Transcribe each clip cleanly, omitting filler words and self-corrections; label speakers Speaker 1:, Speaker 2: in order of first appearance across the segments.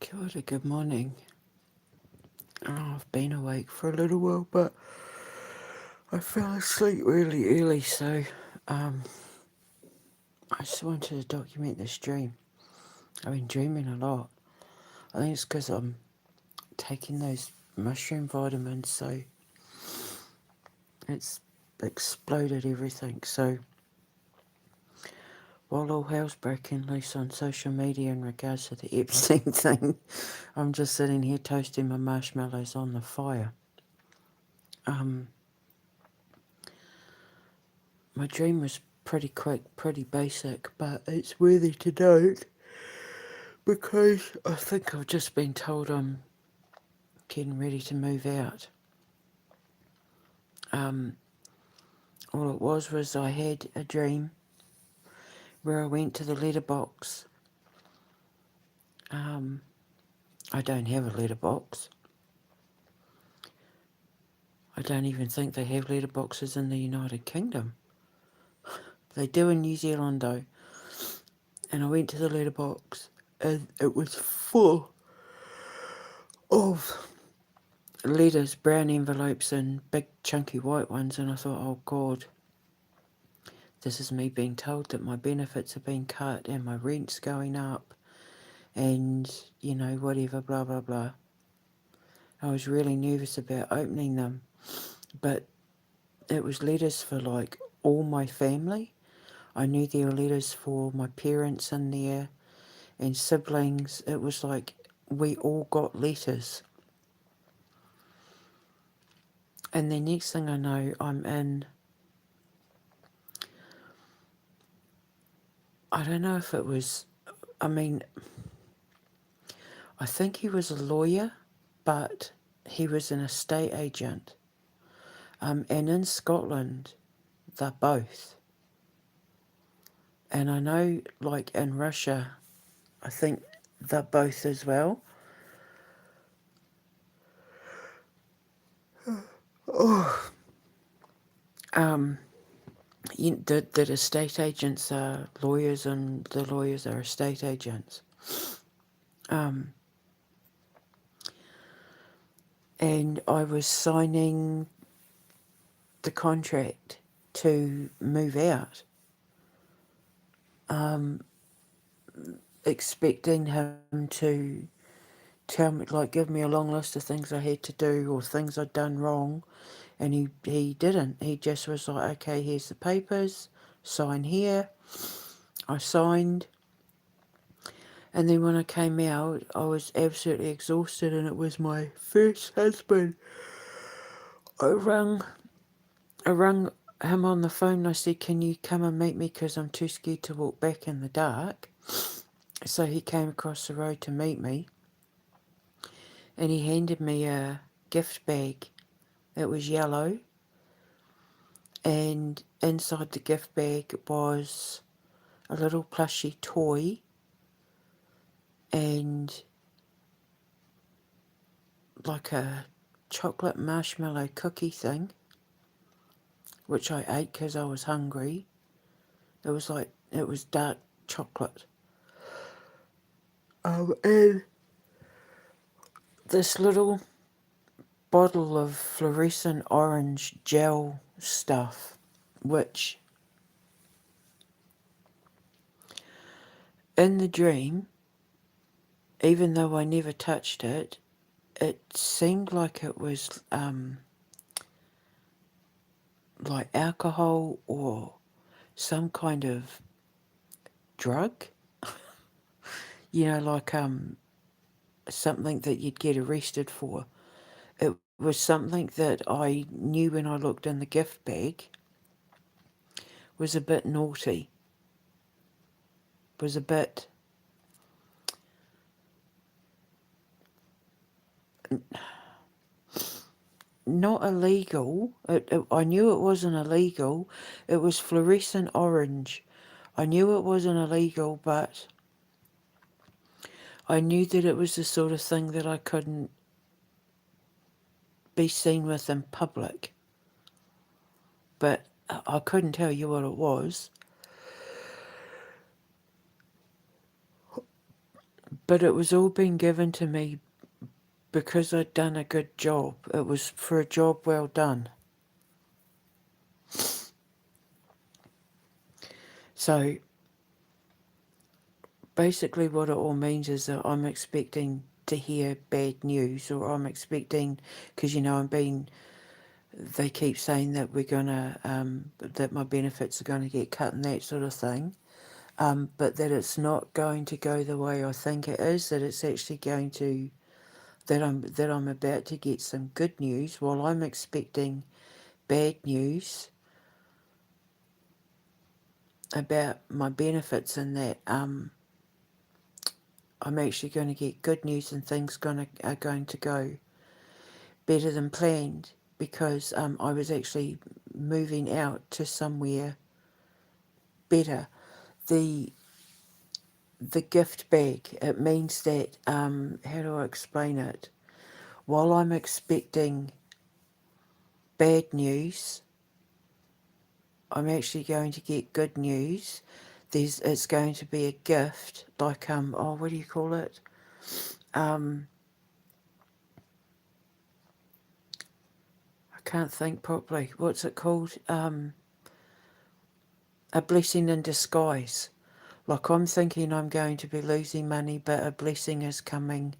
Speaker 1: Kia ora, good morning. I've been awake for a little while, but I fell asleep really early, so um, I just wanted to document this dream. I've been dreaming a lot. I think it's because I'm taking those mushroom vitamins, so it's exploded everything. So while all hell's breaking loose on social media in regards to the Epstein thing, I'm just sitting here toasting my marshmallows on the fire. My dream was pretty quick, pretty basic, but it's worthy to note because I think I've just been told I'm getting ready to move out. Um, all it was I had a dream where I went to the letterbox. Um, I don't have a letterbox. I don't even think they have letterboxes in the United Kingdom. They do in New Zealand though. And I went to the letterbox and it was full of letters, brown envelopes and big chunky white ones, and I thought, oh God, this is me being told that my benefits are being cut and my rent's going up and, you know, whatever, blah, blah, blah. I was really nervous about opening them, but it was letters for like all my family. I knew there were letters for my parents in there and siblings. It was like we all got letters. And the next thing I know, I'm in, I don't know if it was, I mean, I think he was a lawyer, but he was an estate agent. And in Scotland, they're both. And I know, like in Russia, I think they're both as well. Um, that estate agents are lawyers and the lawyers are estate agents. Um, and I was signing the contract to move out, expecting him to tell me, like, give me a long list of things I had to do or things I'd done wrong, and he didn't. He just was like, okay, here's the papers, sign here. I signed, and then when I came out, I was absolutely exhausted, and it was my first husband. I rung, I rung him on the phone. And I said, can you come and meet me because I'm too scared to walk back in the dark. So he came across the road to meet me, and he handed me a gift bag. It was yellow, and inside the gift bag was a little plushy toy and like a chocolate marshmallow cookie thing, which I ate because I was hungry. It was dark chocolate. And this little bottle of fluorescent orange gel stuff, which in the dream, even though I never touched it, it seemed like it was like alcohol or some kind of drug. You know, like something that you'd get arrested for. It was something that I knew when I looked in the gift bag was a bit naughty, was a bit not illegal. I knew it wasn't illegal. It was fluorescent orange. I knew it wasn't illegal, but I knew that it was the sort of thing that I couldn't be seen with in public. But I couldn't tell you what it was. But it was all being given to me because I'd done a good job. It was for a job well done. So basically what it all means is that I'm expecting to hear bad news, or I'm expecting, because they keep saying that we're gonna, that my benefits are going to get cut and that sort of thing, but that it's not going to go the way I think it is, that it's actually going to, that I'm about to get some good news while I'm expecting bad news about my benefits, and that I'm actually going to get good news and things are going to go better than planned, because I was actually moving out to somewhere better. The the gift bag, it means that, how do I explain it? While I'm expecting bad news, I'm actually going to get good news. It's going to be a gift, like what do you call it? I can't think properly. What's it called? A blessing in disguise. Like, I'm thinking I'm going to be losing money, but a blessing is coming,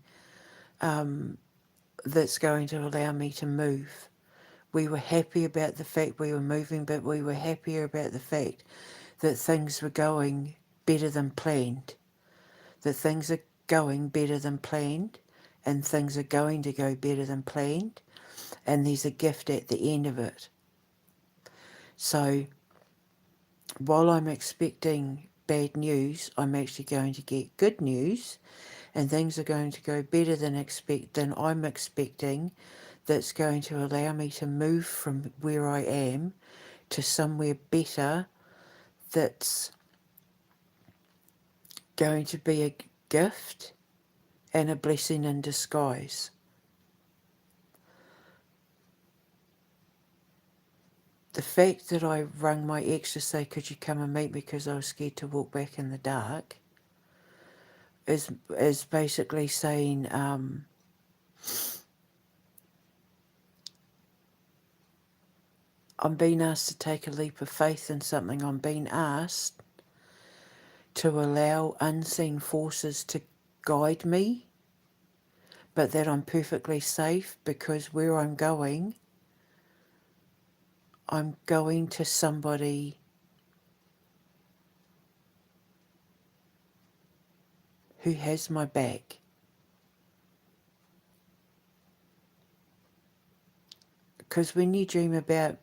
Speaker 1: that's going to allow me to move. We were happy about the fact we were moving, but we were happier about the fact that things were going better than planned. That things are going better than planned, and things are going to go better than planned, and there's a gift at the end of it. So while I'm expecting bad news, I'm actually going to get good news, and things are going to go better than I'm expecting. That's going to allow me to move from where I am to somewhere better. That's going to be a gift and a blessing in disguise. The fact that I rang my ex to say, could you come and meet me because I was scared to walk back in the dark, is basically saying, I'm being asked to take a leap of faith in something. I'm being asked to allow unseen forces to guide me, but that I'm perfectly safe, because where I'm going to somebody who has my back. Because when you dream about,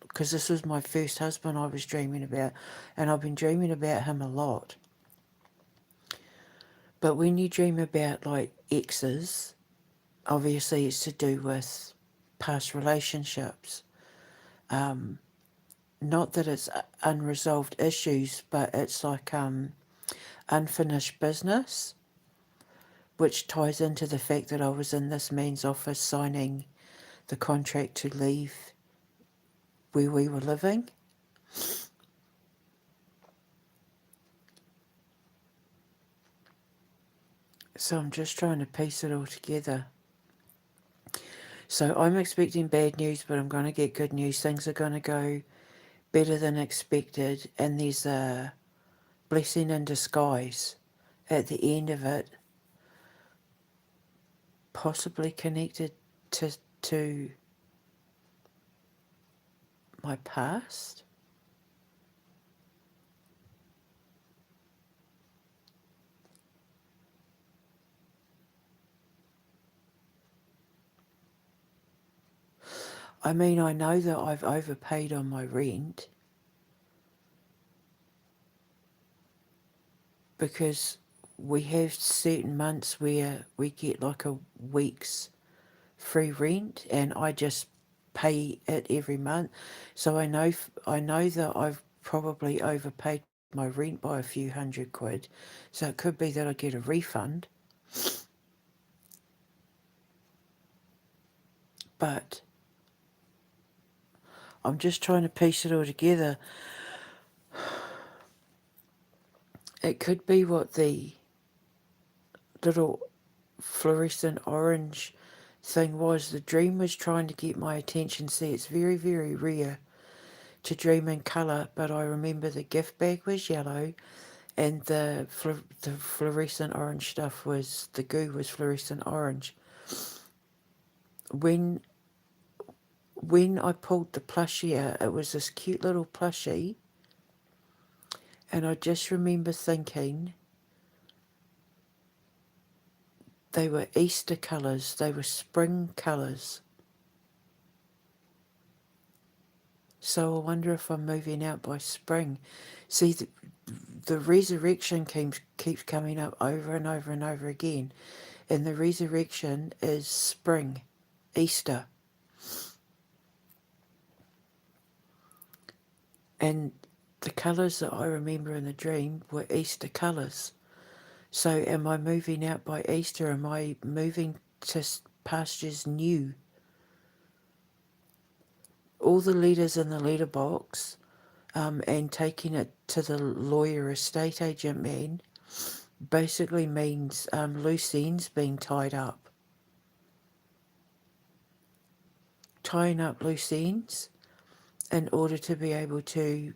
Speaker 1: because this was my first husband I was dreaming about, and I've been dreaming about him a lot. But when you dream about like exes, obviously it's to do with past relationships. Not that it's unresolved issues, but it's like unfinished business, which ties into the fact that I was in this man's office signing the contract to leave where we were living. So I'm just trying to piece it all together. So I'm expecting bad news, but I'm going to get good news. Things are going to go better than expected, and there's a blessing in disguise at the end of it, possibly connected to my past. I mean, I know that I've overpaid on my rent, because we have certain months where we get like a week's free rent, and I just pay it every month. So I know that I've probably overpaid my rent by a few £100. So it could be that I get a refund. But I'm just trying to piece it all together. It could be what the little fluorescent orange thing was. The dream was trying to get my attention. See, it's very, very rare to dream in colour, but I remember the gift bag was yellow and the fluorescent orange stuff was, the goo was fluorescent orange. When I pulled the plushie out, it was this cute little plushie, and I just remember thinking they were Easter colours, they were spring colours. So I wonder if I'm moving out by spring. See, the resurrection keeps coming up over and over and over again. And the resurrection is spring, Easter. And the colours that I remember in the dream were Easter colours. So am I moving out by Easter? Am I moving to pastures new? All the letters in the letterbox, and taking it to the lawyer estate agent man basically means loose ends being tied up. Tying up loose ends in order to be able to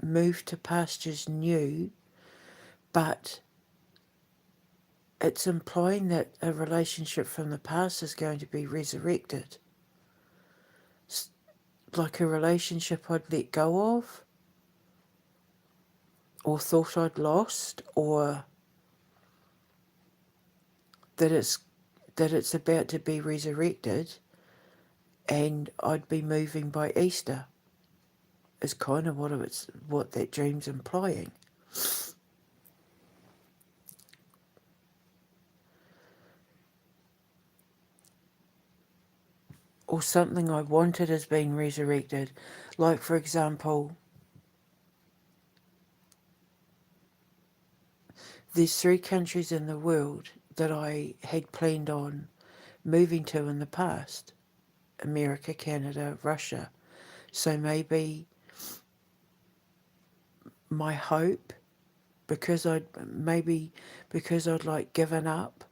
Speaker 1: move to pastures new, but it's implying that a relationship from the past is going to be resurrected. Like a relationship I'd let go of, or thought I'd lost, or that it's about to be resurrected and I'd be moving by Easter is kind of what that dream's implying. Or something I wanted has been resurrected. Like, for example, there's 3 countries in the world that I had planned on moving to in the past. America, Canada, Russia. So maybe my hope, because I'd like given up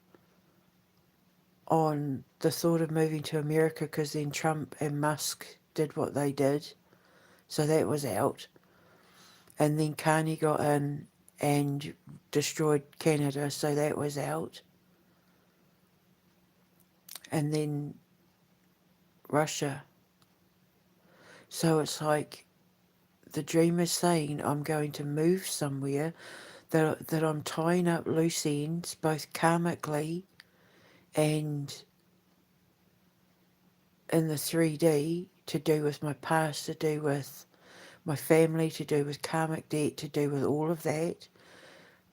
Speaker 1: on the thought of moving to America, because then Trump and Musk did what they did, so that was out. And then Carney got in and destroyed Canada, so that was out. And then Russia. So it's like the dream is saying I'm going to move somewhere, that I'm tying up loose ends, both karmically and in the 3D, to do with my past, to do with my family, to do with karmic debt, to do with all of that,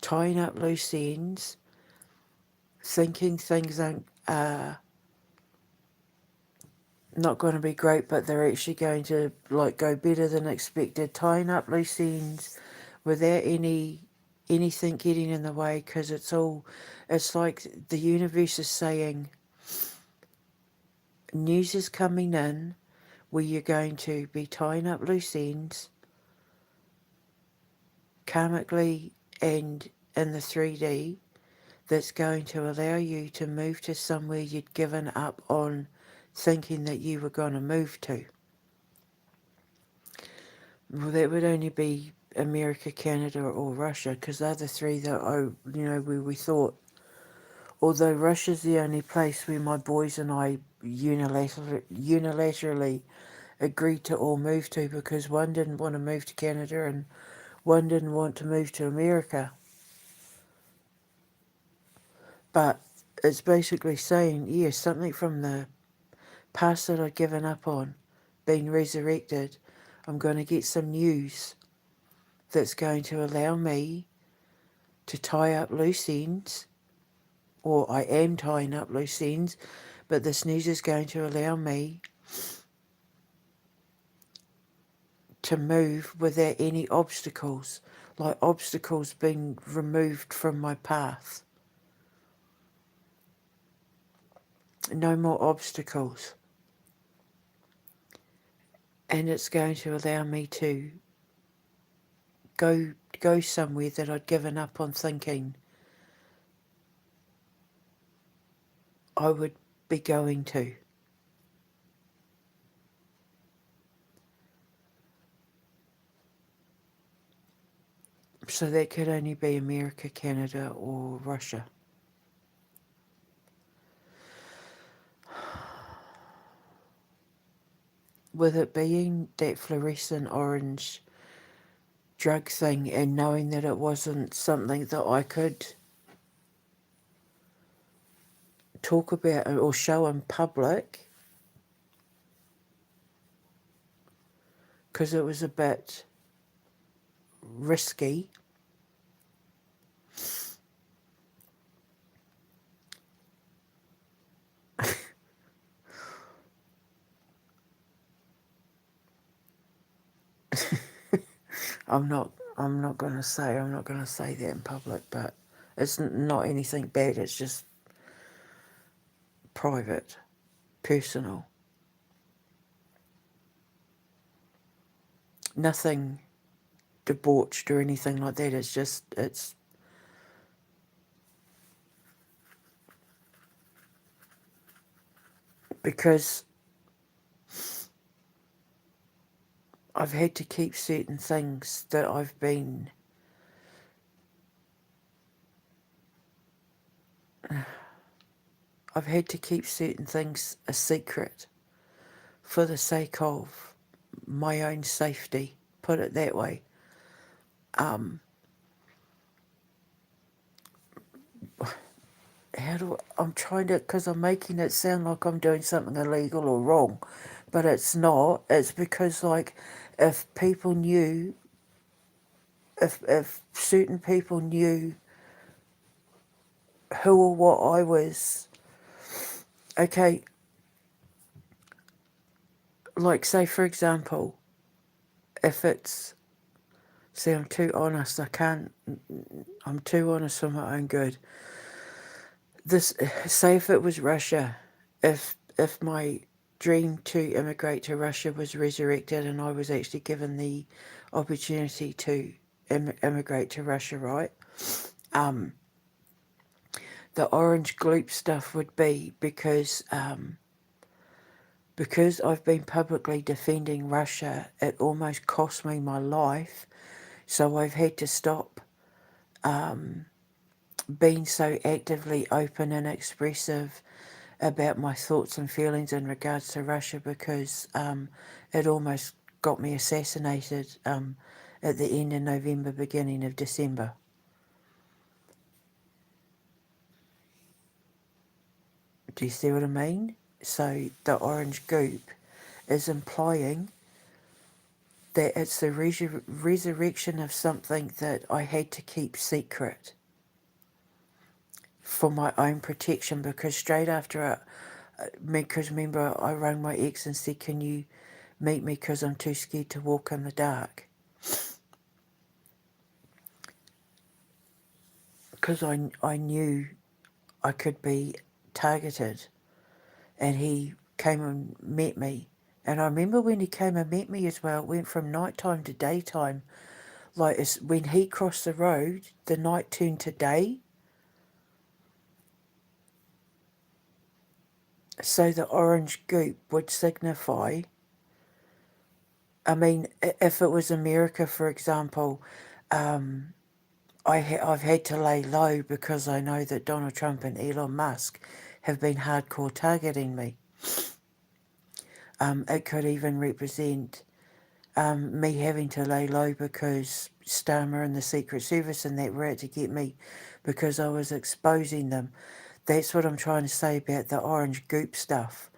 Speaker 1: tying up loose ends, thinking things are not going to be great, but they're actually going to like go better than expected, tying up loose ends without anything getting in the way, because it's like the universe is saying news is coming in where you're going to be tying up loose ends karmically and in the 3D, that's going to allow you to move to somewhere you'd given up on thinking that you were going to move to. Well, that would only be America, Canada, or Russia, because they're the 3 that where we thought. Although Russia's the only place where my boys and I unilaterally agreed to all move to, because one didn't want to move to Canada and one didn't want to move to America. But it's basically saying, yes, something from the past that I'd given up on being resurrected. I'm going to get some news that's going to allow me to tie up loose ends, or I am tying up loose ends, but this news is going to allow me to move without any obstacles, like obstacles being removed from my path. No more obstacles. And it's going to allow me to go somewhere that I'd given up on thinking I would be going to. So that could only be America, Canada, or Russia. With it being that fluorescent orange drug thing and knowing that it wasn't something that I could talk about or show in public, because it was a bit risky. I'm not. I'm not gonna say that in public, but it's not anything bad. It's just private, personal. Nothing debauched or anything like that. It's because I've had to keep certain things that I've had to keep certain things a secret for the sake of my own safety, put it that way. I'm trying to, because I'm making it sound like I'm doing something illegal or wrong, but it's not. It's because, like, if people knew, if certain people knew who or what I was, okay, like, say, for example, if it's, see, I'm too honest, I'm too honest for my own good. This, say if it was Russia, if my dream to immigrate to Russia was resurrected and I was actually given the opportunity to immigrate to Russia, right? The orange gloop stuff would be because I've been publicly defending Russia, it almost cost me my life. So I've had to stop being so actively open and expressive about my thoughts and feelings in regards to Russia because it almost got me assassinated at the end of November, beginning of December. Do you see what I mean? So the orange goop is implying that it's the resurrection of something that I had to keep secret for my own protection because straight after because remember I rang my ex and said, can you meet me because I'm too scared to walk in the dark? Because I knew I could be targeted, and he came and met me. And I remember when he came and met me as well, it went from nighttime to daytime. Like when he crossed the road, the night turned to day. So the orange goop would signify, I mean, if it was America, for example, I've had to lay low because I know that Donald Trump and Elon Musk have been hardcore targeting me. It could even represent me having to lay low because Starmer and the Secret Service and that were out to get me because I was exposing them. That's what I'm trying to say about the orange goop stuff.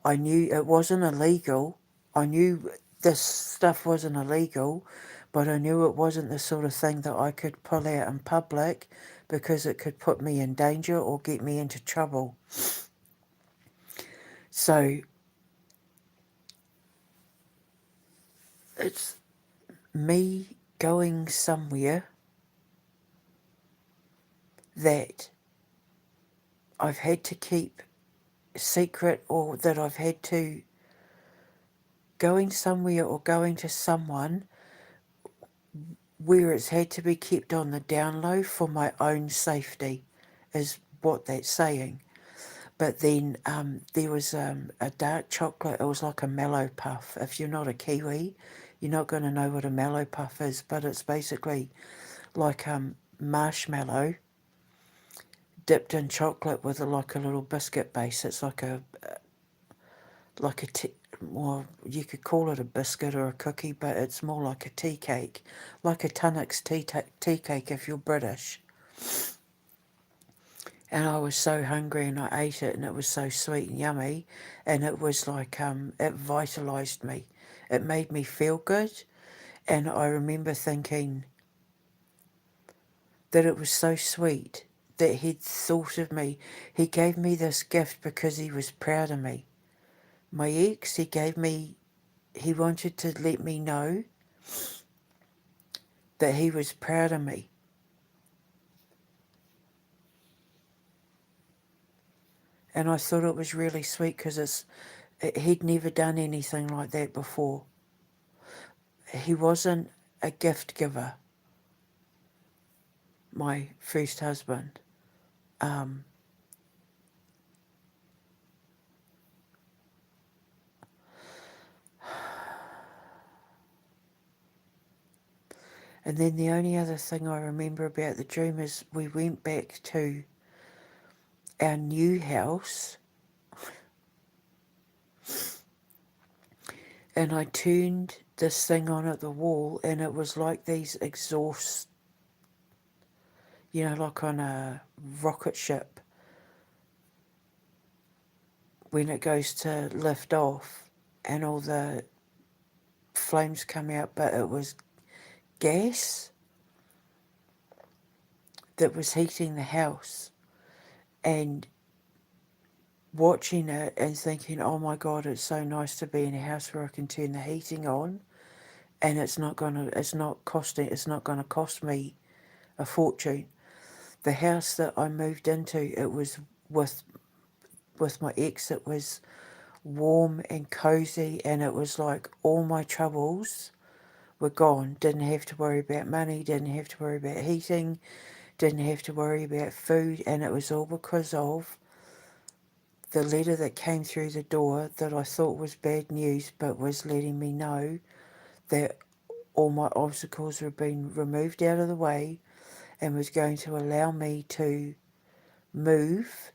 Speaker 1: I knew it wasn't illegal. I knew this stuff wasn't illegal, but I knew it wasn't the sort of thing that I could pull out in public because it could put me in danger or get me into trouble. So it's me going somewhere that I've had to keep secret or that I've had to going somewhere or going to someone where it's had to be kept on the down low for my own safety is what that's saying. But then there was a dark chocolate. It was like a mallow puff. If you're not a Kiwi, you're not going to know what a mallow puff is. But it's basically like marshmallow dipped in chocolate with like a little biscuit base. It's like a tea, well, you could call it a biscuit or a cookie, but it's more like a tea cake, like a Tunnocks tea cake if you're British. And I was so hungry and I ate it and it was so sweet and yummy, and it was like it vitalised me. It made me feel good, and I remember thinking that it was so sweet that he'd thought of me. He gave me this gift because he was proud of me. My ex, he wanted to let me know that he was proud of me. And I thought it was really sweet because he'd never done anything like that before. He wasn't a gift giver, my first husband. Um, and then the only other thing I remember about the dream is we went back to our new house and I turned this thing on at the wall and it was like these exhausts, like on a rocket ship when it goes to lift off and all the flames come out, but it was gas that was heating the house. And watching it and thinking, oh my God, it's so nice to be in a house where I can turn the heating on and it's not gonna cost me a fortune. The house that I moved into, it was with my ex, it was warm and cozy, and it was like all my troubles were gone. Didn't have to worry about money, didn't have to worry about heating, didn't have to worry about food, and it was all because of the letter that came through the door that I thought was bad news, but was letting me know that all my obstacles were being removed out of the way and was going to allow me to move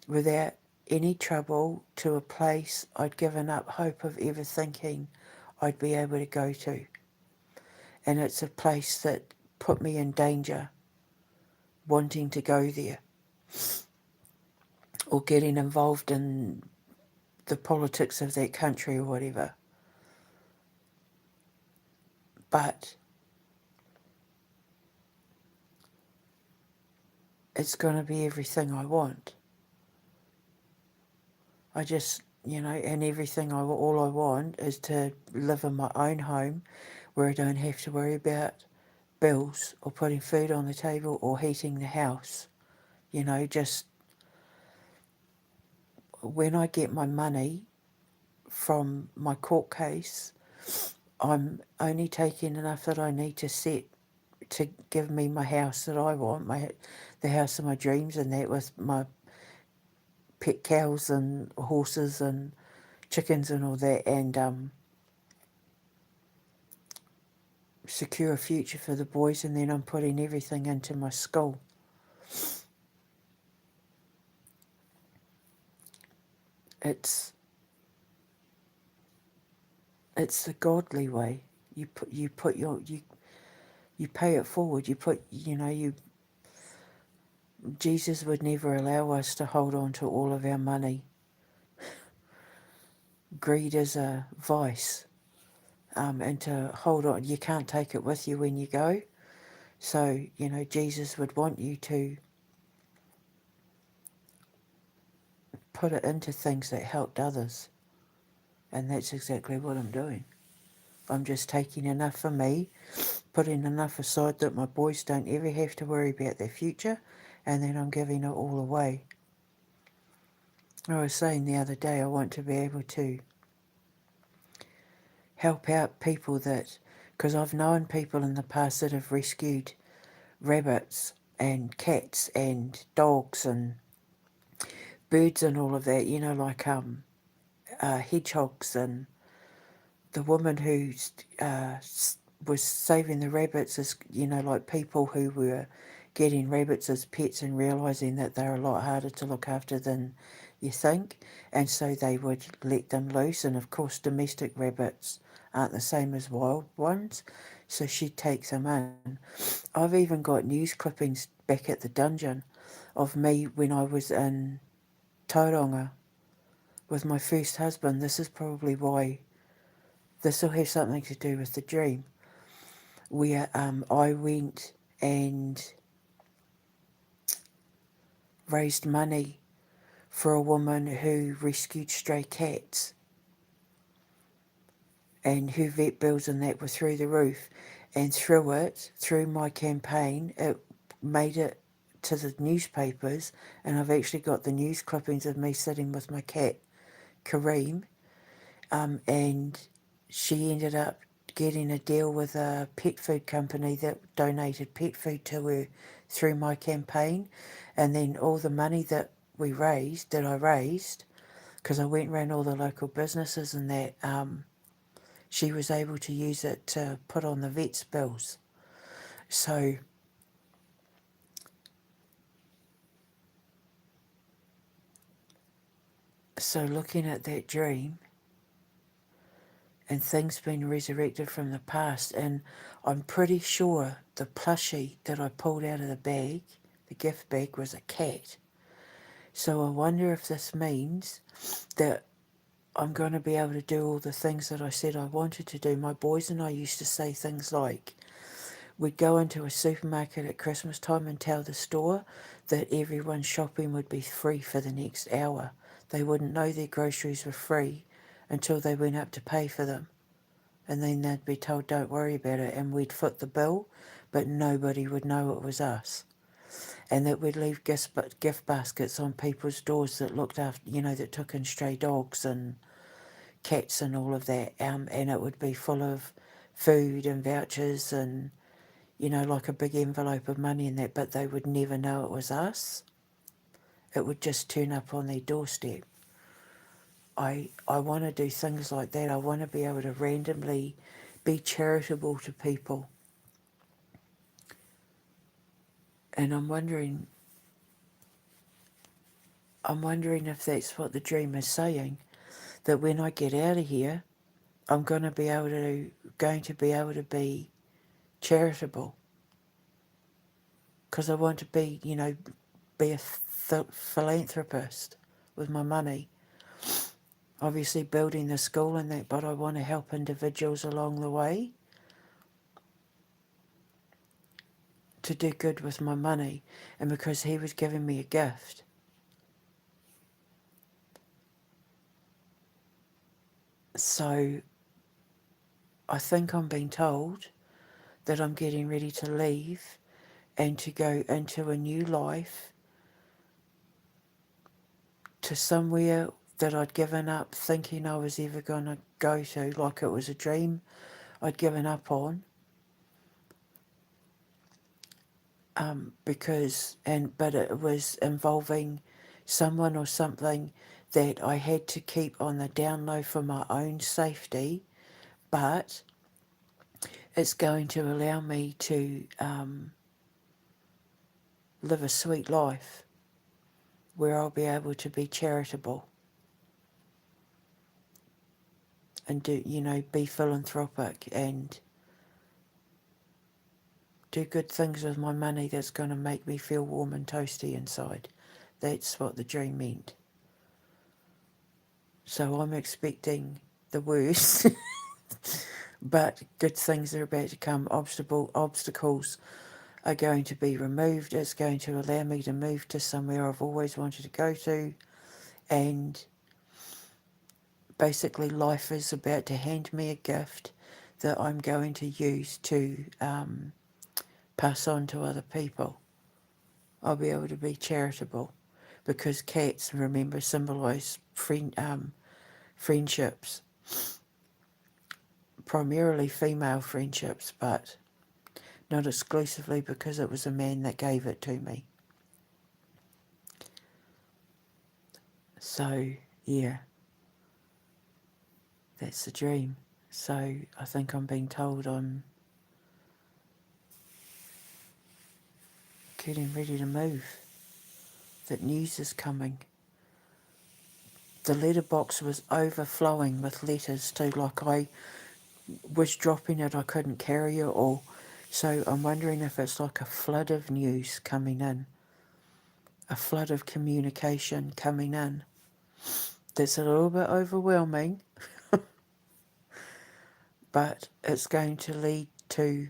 Speaker 1: without any trouble to a place I'd given up hope of ever thinking I'd be able to go to. And it's a place that put me in danger wanting to go there or getting involved in the politics of that country or whatever. But it's going to be everything I want. I just, and all I want is to live in my own home where I don't have to worry about bills or putting food on the table or heating the house. Just when I get my money from my court case, I'm only taking enough that I need to give me my house that I want, the house of my dreams, and that with my pet cows and horses and chickens and all that, and secure a future for the boys, and then I'm putting everything into my school. It's the godly way. You pay it forward. Jesus would never allow us to hold on to all of our money. Greed is a vice, and to hold on, you can't take it with you when you go. So, Jesus would want you to put it into things that helped others. And that's exactly what I'm doing. I'm just taking enough for me, putting enough aside that my boys don't ever have to worry about their future, and then I'm giving it all away. I was saying the other day I want to be able to help out people because I've known people in the past that have rescued rabbits and cats and dogs and birds and all of that, like hedgehogs, and the woman who was saving the rabbits is, like people who were getting rabbits as pets and realising that they're a lot harder to look after than you think, and so they would let them loose. And of course, domestic rabbits aren't the same as wild ones, so she takes them in. I've even got news clippings back at the dungeon of me when I was in Tauranga with my first husband. This is probably why this will have something to do with the dream, where I went and raised money for a woman who rescued stray cats, and her vet bills and that were through the roof. And through my campaign, it made it to the newspapers, and I've actually got the news clippings of me sitting with my cat, Kareem, and she ended up getting a deal with a pet food company that donated pet food to her through my campaign. And then all the money that I raised, because I went around all the local businesses and that, she was able to use it to put on the vet's bills. So looking at that dream and things being resurrected from the past, and I'm pretty sure the plushie that I pulled out of the bag, the gift bag, was a cat. So I wonder if this means that I'm going to be able to do all the things that I said I wanted to do. My boys and I used to say things like, we'd go into a supermarket at Christmas time and tell the store that everyone's shopping would be free for the next hour. They wouldn't know their groceries were free until they went up to pay for them. And then they'd be told, don't worry about it, and we'd foot the bill, but nobody would know it was us. And that we'd leave gift baskets on people's doors that looked after, that took in stray dogs and cats and all of that. And it would be full of food and vouchers and, like a big envelope of money and that, but they would never know it was us. It would just turn up on their doorstep. I want to do things like that. I want to be able to randomly be charitable to people. And I'm wondering if that's what the dream is saying, that when I get out of here, I'm going to be able to be charitable, because I want to be, be a philanthropist with my money. Obviously building the school and that, but I want to help individuals along the way to do good with my money. And because he was giving me a gift, so I think I'm being told that I'm getting ready to leave and to go into a new life, to somewhere that I'd given up thinking I was ever going to go to, like it was a dream I'd given up on. But it was involving someone or something that I had to keep on the down low for my own safety, but it's going to allow me to live a sweet life where I'll be able to be charitable and be philanthropic and do good things with my money that's going to make me feel warm and toasty inside. That's what the dream meant. So I'm expecting the worst, but good things are about to come. Obstacles are going to be removed. It's going to allow me to move to somewhere I've always wanted to go to, and basically life is about to hand me a gift that I'm going to use to pass on to other people. I'll be able to be charitable, because cats, remember, symbolise friendships, primarily female friendships, but not exclusively, because it was a man that gave it to me. So, yeah, that's the dream. So, I think I'm being told I'm getting ready to move, that news is coming. The letterbox was overflowing with letters too, like I was dropping it, I couldn't carry it all. So I'm wondering if it's like a flood of news coming in, a flood of communication coming in. That's a little bit overwhelming, but it's going to lead to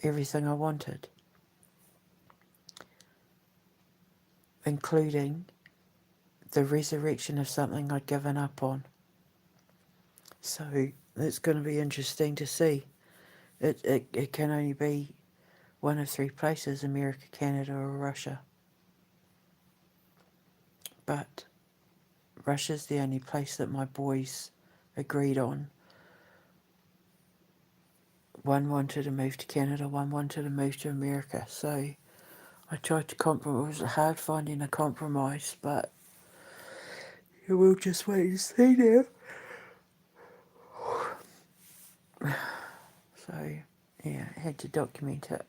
Speaker 1: everything I wanted, including the resurrection of something I'd given up on. So it's going to be interesting to see. It can only be one of three places: America, Canada, or Russia. But Russia's the only place that my boys agreed on. One wanted to move to Canada, one wanted to move to America. So I tried to compromise. It was hard finding a compromise, but we'll just wait and see now. So, yeah, I had to document it.